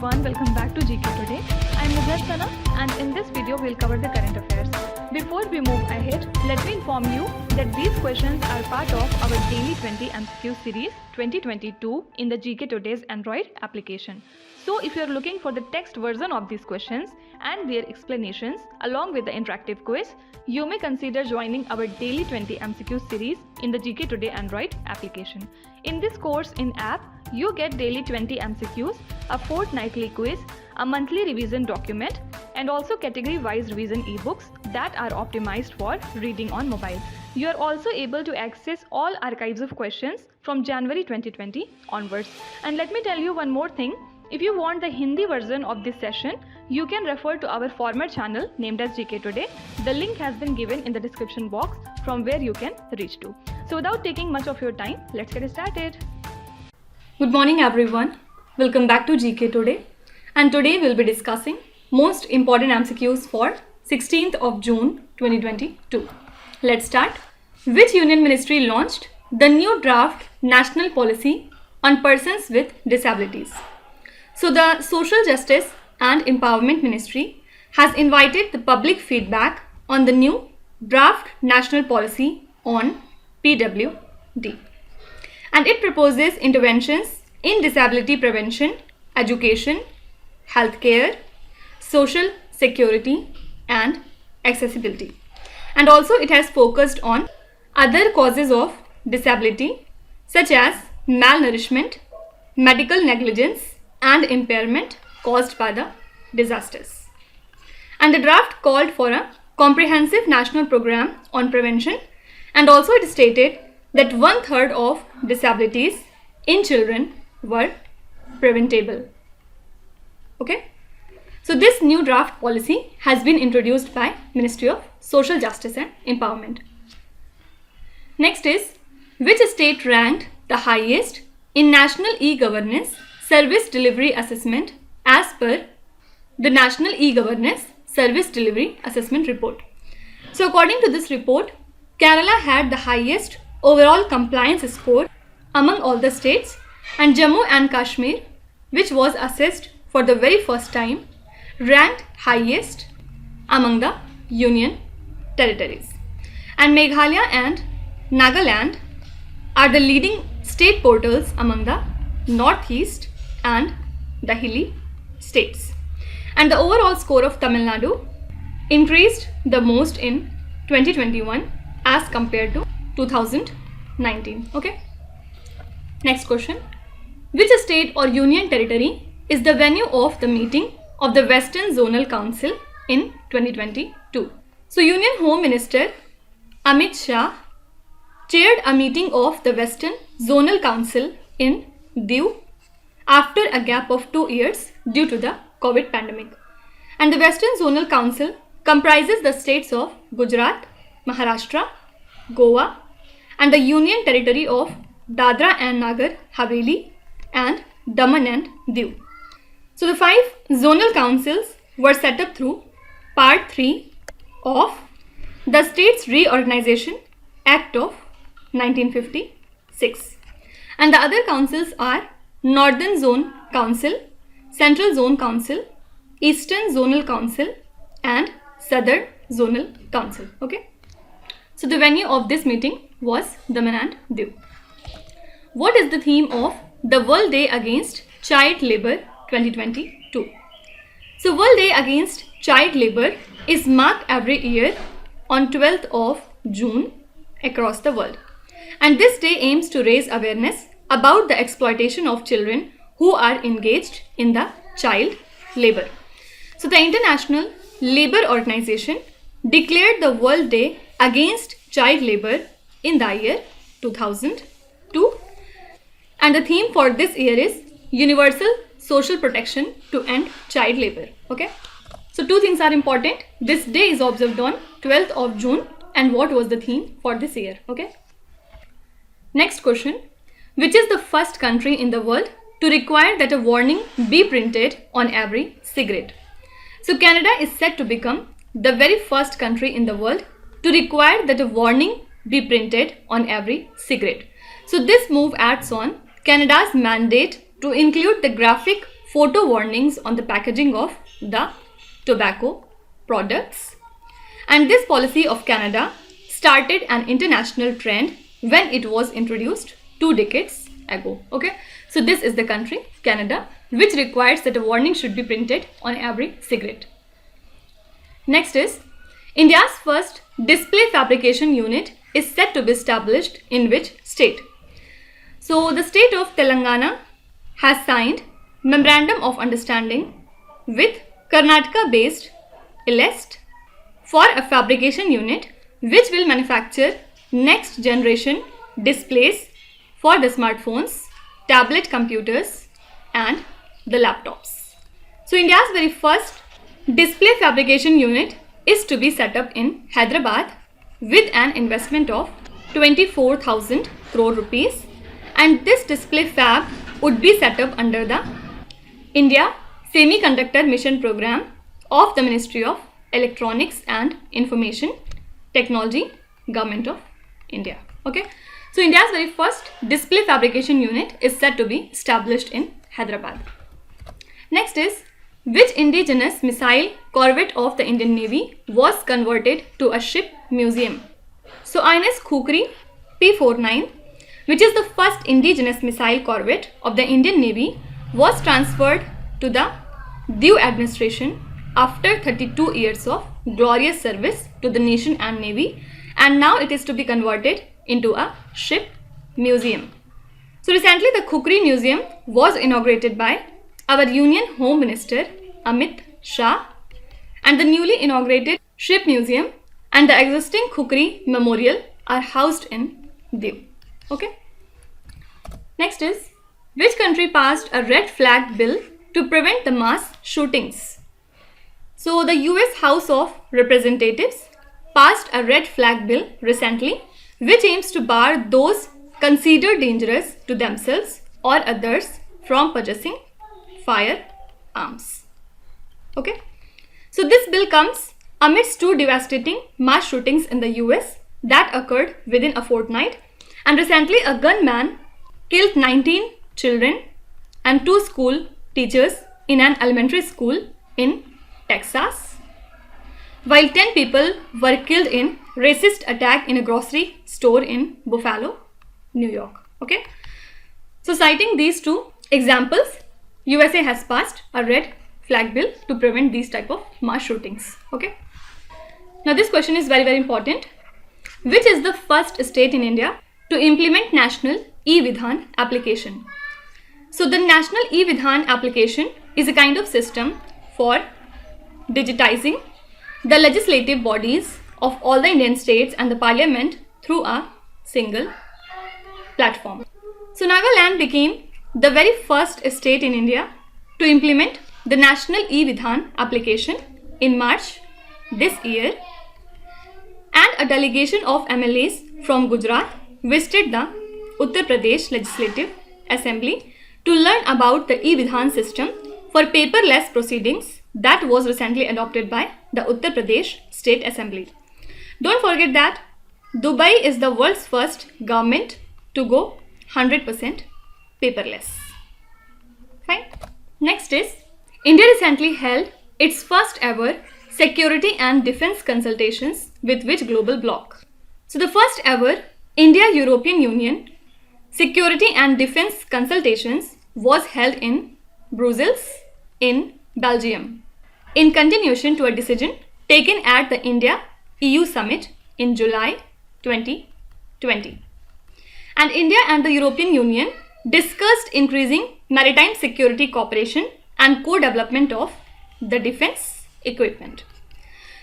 everyone, welcome back to GK Today. I am Sana and in this video we'll cover the current affairs. Before we move ahead, let me inform you that these questions are part of our daily 20 MCQ series 2022 in the GK Today's Android application. So if you are looking for the text version of these questions and their explanations along with the interactive quiz, you may consider joining our daily 20 MCQ series in the GK Today Android application. In this course in app, you get daily 20 MCQs, a fortnightly quiz, a monthly revision document, and also category-wise revision e-books that are optimized for reading on mobile. You are also able to access all archives of questions from January 2020 onwards. And let me tell you one more thing. If you want the Hindi version of this session, you can refer to our former channel named as GK Today. The link has been given in the description box from where you can reach to. So without taking much of your time, let's get started. Good morning everyone. Welcome back to GK Today. And today we'll be discussing most important MCQs for 16th of June 2022. Let's start. Which Union Ministry launched the new draft national policy on persons with disabilities? So the Social Justice and Empowerment Ministry has invited the public feedback on the new draft national policy on PWD. And it proposes interventions in disability prevention, education, healthcare, social security and accessibility. And also it has focused on other causes of disability such as malnourishment, medical negligence and impairment caused by the disasters. And the draft called for a comprehensive national program on prevention, and also it stated that 1/3 of disabilities in children were preventable. Okay, so this new draft policy has been introduced by Ministry of Social Justice and Empowerment. Next is, which state ranked the highest in National E-Governance Service Delivery Assessment as per the National E-Governance Service Delivery Assessment Report? So according to this report, Kerala had the highest overall compliance score among all the states, and Jammu and Kashmir, which was assessed for the very first time, ranked highest among the union territories. And Meghalaya and Nagaland are the leading state portals among the northeast and the hilly states. And the overall score of Tamil Nadu increased the most in 2021 as compared to 2019. Okay. Next question. Which state or union territory is the venue of the meeting of the Western Zonal Council in 2022? So Union Home Minister Amit Shah chaired a meeting of the Western Zonal Council in Diu after a gap of 2 years due to the COVID pandemic. And the Western Zonal Council comprises the states of Gujarat, Maharashtra, Goa, and the Union Territory of Dadra and Nagar Haveli and Daman and Diu. So the 5 zonal councils were set up through Part 3 of the States Reorganization Act of 1956. And the other councils are Northern Zone Council, Central Zone Council, Eastern Zonal Council and Southern Zonal Council. Okay. So the venue of this meeting was Daman and Diu. What is the theme of the World Day Against Child Labour 2022? So World Day Against Child Labour is marked every year on 12th of June across the world. And this day aims to raise awareness about the exploitation of children who are engaged in the child labour. So the International Labour Organization declared the World Day Against Child Labour in the year 2002. And the theme for this year is Universal Social Protection to End Child Labour. Okay. So 2 things are important. This day is observed on 12th of June and what was the theme for this year. Okay. Next question. Which is the first country in the world to require that a warning be printed on every cigarette? So Canada is set to become the very first country in the world to require that a warning be printed on every cigarette. So this move adds on Canada's mandate to include the graphic photo warnings on the packaging of the tobacco products. And this policy of Canada started an international trend when it was introduced 2 decades ago. Okay, so this is the country, Canada, which requires that a warning should be printed on every cigarette. Next is India's first display fabrication unit is set to be established in which state? So the state of Telangana has signed Memorandum of Understanding with Karnataka-based ILEST for a fabrication unit which will manufacture next generation displays for the smartphones, tablet computers and the laptops. So India's very first display fabrication unit is to be set up in Hyderabad with an investment of 24,000 crore rupees, and this display fab would be set up under the India Semiconductor Mission Program of the Ministry of Electronics and Information Technology, Government of India. Okay, so India's very first display fabrication unit is set to be established in Hyderabad. Next is which indigenous missile corvette of the Indian Navy was converted to a ship museum? So INS Khukri P-49, which is the first indigenous missile corvette of the Indian Navy, was transferred to the Diu administration after 32 years of glorious service to the nation and Navy, and now it is to be converted into a ship museum. So recently the Khukri Museum was inaugurated by our Union Home Minister Amit Shah, and the newly inaugurated ship museum and the existing Khukri Memorial are housed in Diu. Okay. Next is which country passed a red flag bill to prevent the mass shootings? So the US House of Representatives passed a red flag bill recently which aims to bar those considered dangerous to themselves or others from possessing firearms. Okay, so this bill comes amidst 2 devastating mass shootings in the US that occurred within a fortnight, and recently a gunman killed 19 children and 2 school teachers in an elementary school in Texas, while 10 people were killed in racist attack in a grocery store in Buffalo, New York. Okay, so citing these 2 examples, USA has passed a red flag bill to prevent these type of mass shootings. Okay, now this question is very important. Which is the first state in India to implement National E-Vidhan application? So the National E-Vidhan application is a kind of system for digitizing the legislative bodies of all the Indian states and the parliament through a single platform. So Nagaland became the very first state in India to implement the National E-Vidhan application in March this year, and a delegation of MLAs from Gujarat visited the Uttar Pradesh Legislative Assembly to learn about the E-Vidhan system for paperless proceedings that was recently adopted by the Uttar Pradesh State Assembly. Don't forget that Dubai is the world's first government to go 100% paperless. Fine. Next is India recently held its first ever security and defense consultations with which global bloc? So the first ever India-European Union security and defense consultations was held in Brussels in Belgium, in continuation to a decision taken at the India-EU Summit in July 2020. And India and the European Union discussed increasing maritime security cooperation and co-development of the defense equipment.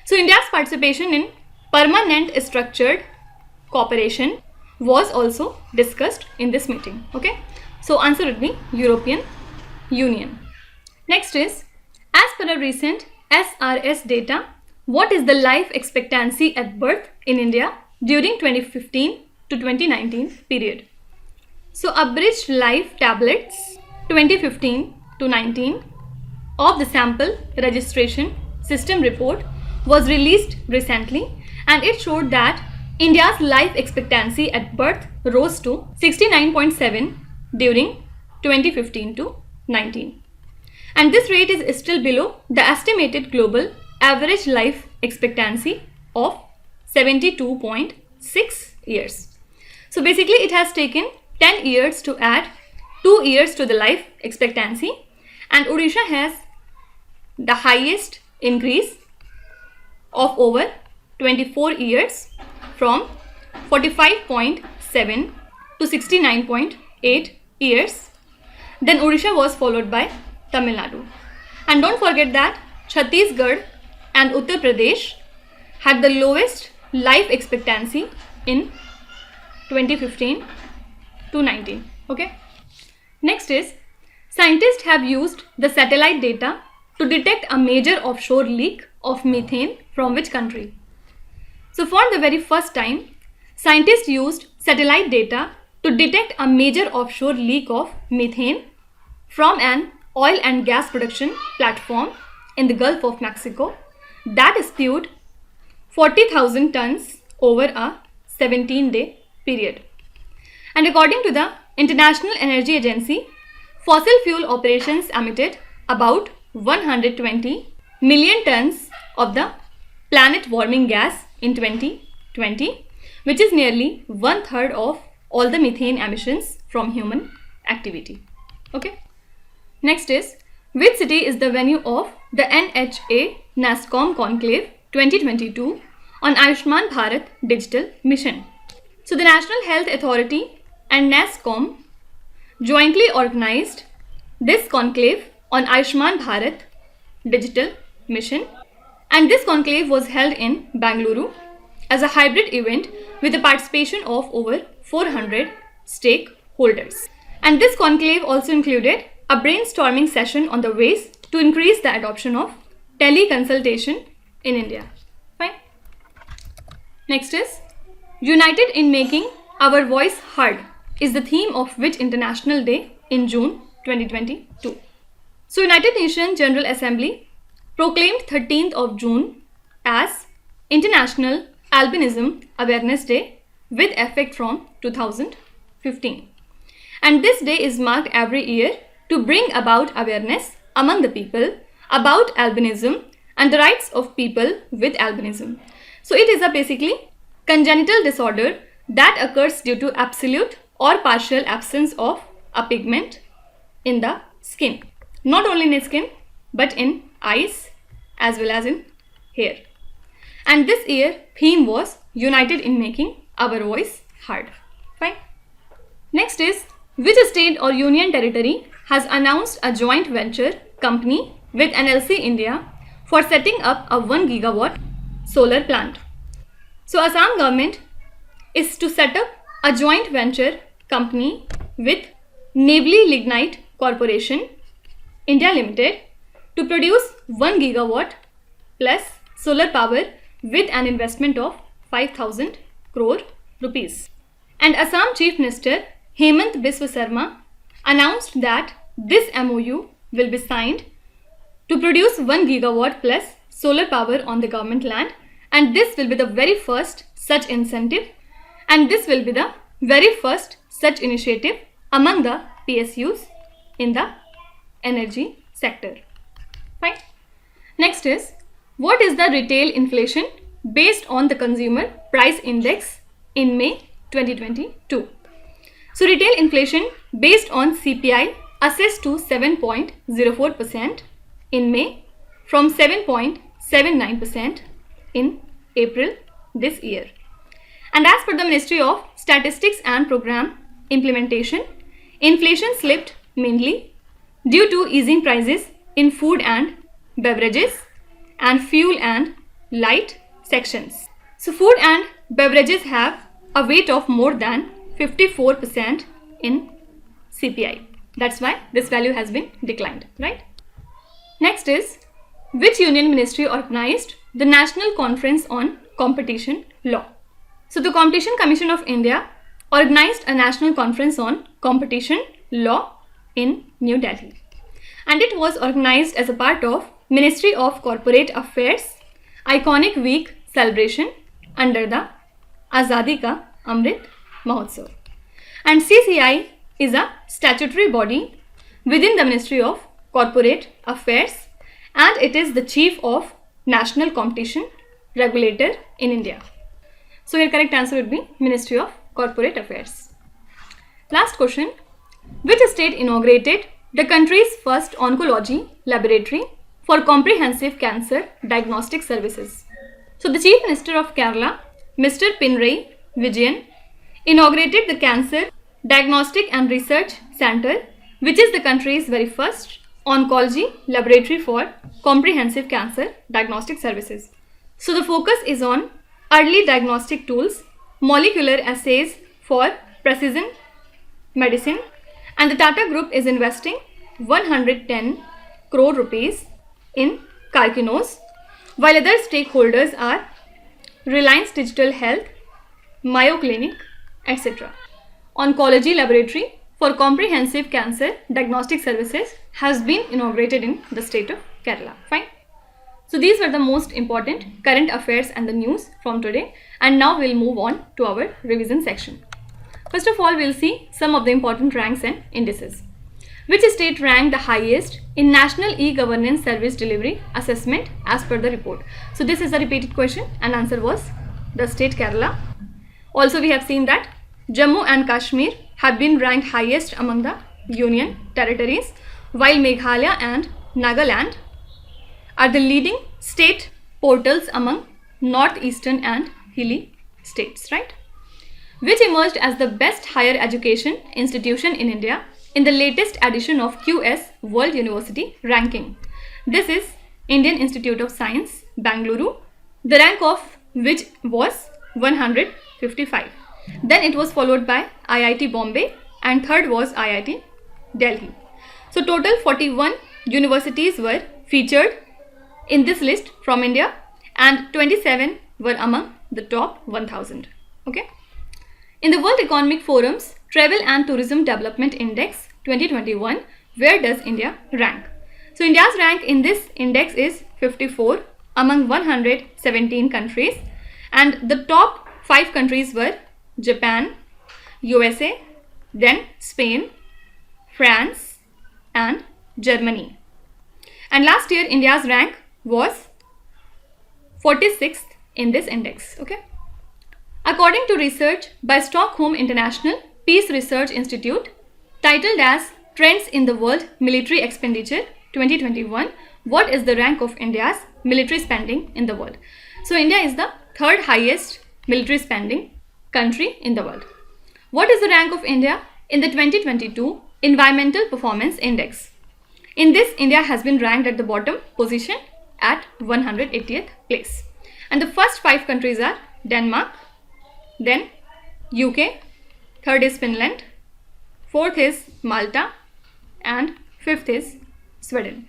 So India's participation in permanent structured cooperation was also discussed in this meeting. Okay, so answer would be European Union. Next is, as per a recent SRS data, what is the life expectancy at birth in India during 2015 to 2019 period? So abridged life tablets 2015 to 19 of the sample registration system report was released recently, and it showed that India's life expectancy at birth rose to 69.7 during 2015 to 19. And this rate is still below the estimated global average life expectancy of 72.6 years. So basically it has taken 10 years to add 2 years to the life expectancy, and Odisha has the highest increase of over 24 years from 45.7 to 69.8 years. Then Odisha was followed by Tamil Nadu. And don't forget that Chhattisgarh and Uttar Pradesh had the lowest life expectancy in 2015 to 19. Okay. Next is, scientists have used the satellite data to detect a major offshore leak of methane from which country? So for the very first time, scientists used satellite data to detect a major offshore leak of methane from an oil and gas production platform in the Gulf of Mexico that spewed 40,000 tons over a 17-day period. And according to the International Energy Agency, fossil fuel operations emitted about 120 million tons of the planet warming gas in 2020, which is nearly 1/3 of all the methane emissions from human activity. Okay. Next is, which city is the venue of the NHA-NASSCOM Conclave 2022 on Ayushman Bharat Digital Mission? So the National Health Authority and NASSCOM jointly organized this conclave on Ayushman Bharat Digital Mission, and this conclave was held in Bangalore as a hybrid event with the participation of over 400 stakeholders. And this conclave also included a brainstorming session on the ways to increase the adoption of teleconsultation in India. Fine. Next is, United in Making Our Voice Heard is the theme of which International Day in June 2022? So United Nations General Assembly proclaimed 13th of June as International Albinism Awareness Day with effect from 2015. And this day is marked every year to bring about awareness among the people about albinism and the rights of people with albinism. So it is a basically congenital disorder that occurs due to absolute or partial absence of a pigment in the skin. Not only in skin, but in eyes as well as in hair. And this year theme was United in Making Our Voice Heard. Fine. Next is, which state or union territory has announced a joint venture company with NLC India for setting up a 1 gigawatt solar plant? So Assam government is to set up a joint venture company with Navely Lignite Corporation India Limited to produce 1 gigawatt plus solar power with an investment of 5,000 crore rupees. And Assam Chief Minister Hemant Biswa Sarma announced that this MOU will be signed to produce 1 gigawatt plus solar power on the government land, and this will be the very first such incentive, and this will be the very first such initiative among the PSUs in the energy sector. Fine. Next is, what is the retail inflation based on the consumer price index in May 2022? So retail inflation based on CPI assessed to 7.04% in May from 7.79% in April this year. And as per the Ministry of Statistics and Program Implementation, inflation slipped mainly due to easing prices in food and beverages and fuel and light sections. So food and beverages have a weight of more than 54% in CPI. That's why this value has been declined, right? Next is, which union ministry organized the National Conference on Competition Law? So the Competition Commission of India organized a national conference on competition law in New Delhi. And it was organized as a part of Ministry of Corporate Affairs Iconic Week celebration under the Azadi Ka Amrit Mahotsav. And CCI is a statutory body within the Ministry of Corporate Affairs, and it is the Chief of National Competition Regulator in India. So your correct answer would be Ministry of Corporate Affairs. Last question. Which state inaugurated the country's first oncology laboratory for comprehensive cancer diagnostic services? So the Chief Minister of Kerala, Mr. Pinarayi Vijayan, inaugurated the Cancer Diagnostic and Research Center, which is the country's very first oncology laboratory for comprehensive cancer diagnostic services. So the focus is on early diagnostic tools, molecular assays for precision medicine, and the Tata Group is investing 110 crore rupees in Karkinos, while other stakeholders are Reliance Digital Health, Mayo Clinic, etc. Oncology laboratory for comprehensive cancer diagnostic services has been inaugurated in the state of Kerala. Fine. So these were the most important current affairs and the news from today, and now we'll move on to our revision section. First of all, we'll see some of the important ranks and indices. Which state ranked the highest in National E-Governance Service Delivery Assessment as per the report? So this is a repeated question and answer was the state Kerala. Also we have seen that Jammu and Kashmir have been ranked highest among the union territories, while Meghalaya and Nagaland are the leading state portals among northeastern and hilly states, right? Which emerged as the best higher education institution in India in the latest edition of QS World University Ranking. This is Indian Institute of Science, Bangalore, the rank of which was 155. Then it was followed by IIT Bombay and third was IIT Delhi. So total 41 universities were featured in this list from India and 27 were among the top 1000. Okay. In the World Economic Forum's Travel and Tourism Development Index 2021, where does India rank? So India's rank in this index is 54 among 117 countries, and the top 5 countries were Japan, USA, then Spain, France and Germany. And last year India's rank was 46th in this index. Okay. According to research by Stockholm International Peace Research Institute titled as Trends in the World Military Expenditure 2021, what is the rank of India's military spending in the world? So India is the third highest military spending country in the world. What is the rank of India in the 2022 Environmental Performance Index? In this, India has been ranked at the bottom position at 180th place. And the first 5 countries are Denmark, then UK, third is Finland, fourth is Malta, and fifth is Sweden.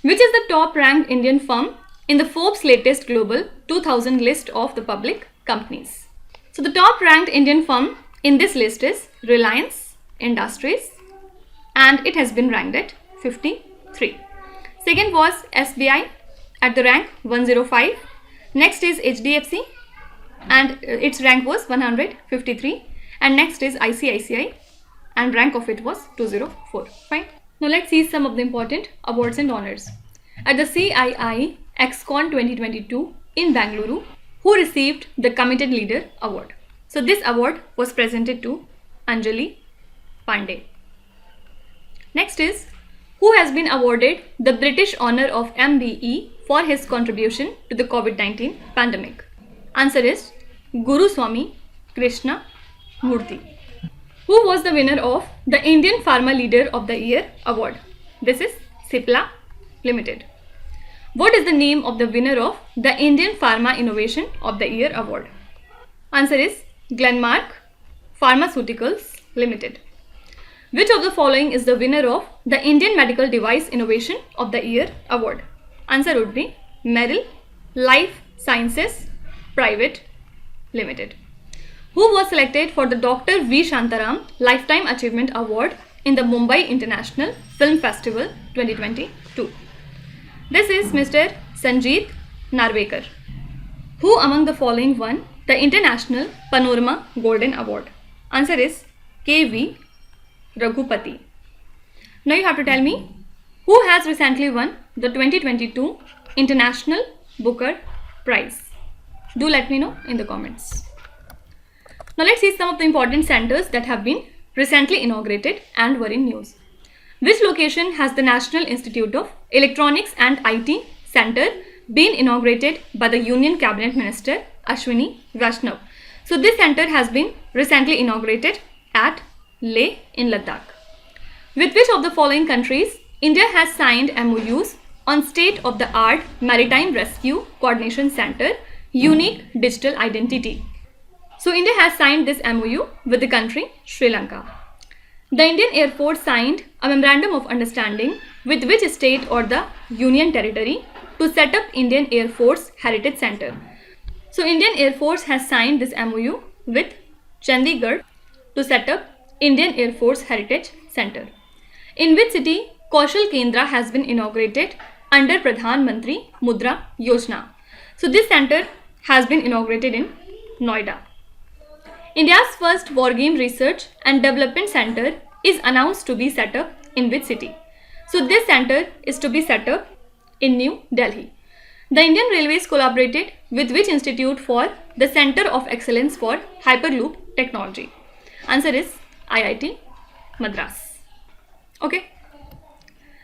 Which is the top ranked Indian firm in the Forbes latest Global 2000 list of the public companies? So the top ranked Indian firm in this list is Reliance Industries, and it has been ranked at 53. Second was SBI at the rank 105. Next is HDFC and its rank was 153, and next is ICICI and rank of it was 204. Fine. Now let's see some of the important awards and honors. At the CII XCon 2022 in Bangalore, who received the Committed Leader Award? So this award was presented to Anjali Pandey. Next is, who has been awarded the British Honour of MBE for his contribution to the COVID-19 pandemic? Answer is Guru Swami Krishna Murthy. Who was the winner of the Indian Pharma Leader of the Year Award? This is Cipla Limited. What is the name of the winner of the Indian Pharma Innovation of the Year Award? Answer is Glenmark Pharmaceuticals Limited. Which of the following is the winner of the Indian Medical Device Innovation of the Year Award? Answer would be Merrill Life Sciences Private Limited. Who was selected for the Dr. V. Shantaram Lifetime Achievement Award in the Mumbai International Film Festival 2022? This is Mr. Sanjeet Narvekar. Who among the following won the International Panorama Golden Award? Answer is K.V. Raghupati. Now you have to tell me, who has recently won the 2022 International Booker Prize? Do let me know in the comments. Now let's see some of the important centers that have been recently inaugurated and were in news. Which location has the National Institute of Electronics and IT Center been inaugurated by the Union Cabinet Minister Ashwini Vaishnav? So this center has been recently inaugurated at Leh in Ladakh. With which of the following countries India has signed MOUs on state-of-the-art Maritime Rescue Coordination Center Unique Digital Identity? So India has signed this MOU with the country Sri Lanka. The Indian Air Force signed a memorandum of understanding with which state or the Union Territory to set up Indian Air Force Heritage Center? So Indian Air Force has signed this MOU with Chandigarh to set up Indian Air Force Heritage Center. In which city Kaushal Kendra has been inaugurated under Pradhan Mantri Mudra Yojana? So this center has been inaugurated in Noida. India's first war game research and development center is announced to be set up in which city? So this center is to be set up in New Delhi. The Indian Railways collaborated with which institute for the Center of Excellence for Hyperloop Technology? Answer is IIT Madras. Okay.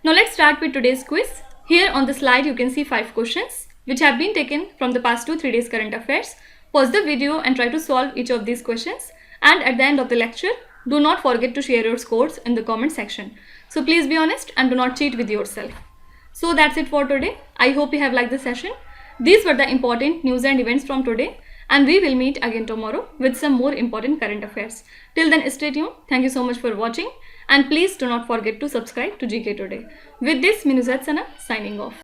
Now let's start with today's quiz. Here on the slide you can see 5 questions which have been taken from the past 2-3 days current affairs. Pause the video and try to solve each of these questions, and at the end of the lecture do not forget to share your scores in the comment section. So please be honest and do not cheat with yourself. So that's it for today. I hope you have liked the session. These were the important news and events from today, and we will meet again tomorrow with some more important current affairs. Till then, stay tuned. Thank you so much for watching, and please do not forget to subscribe to GK Today. With this, Minuzat Sana signing off.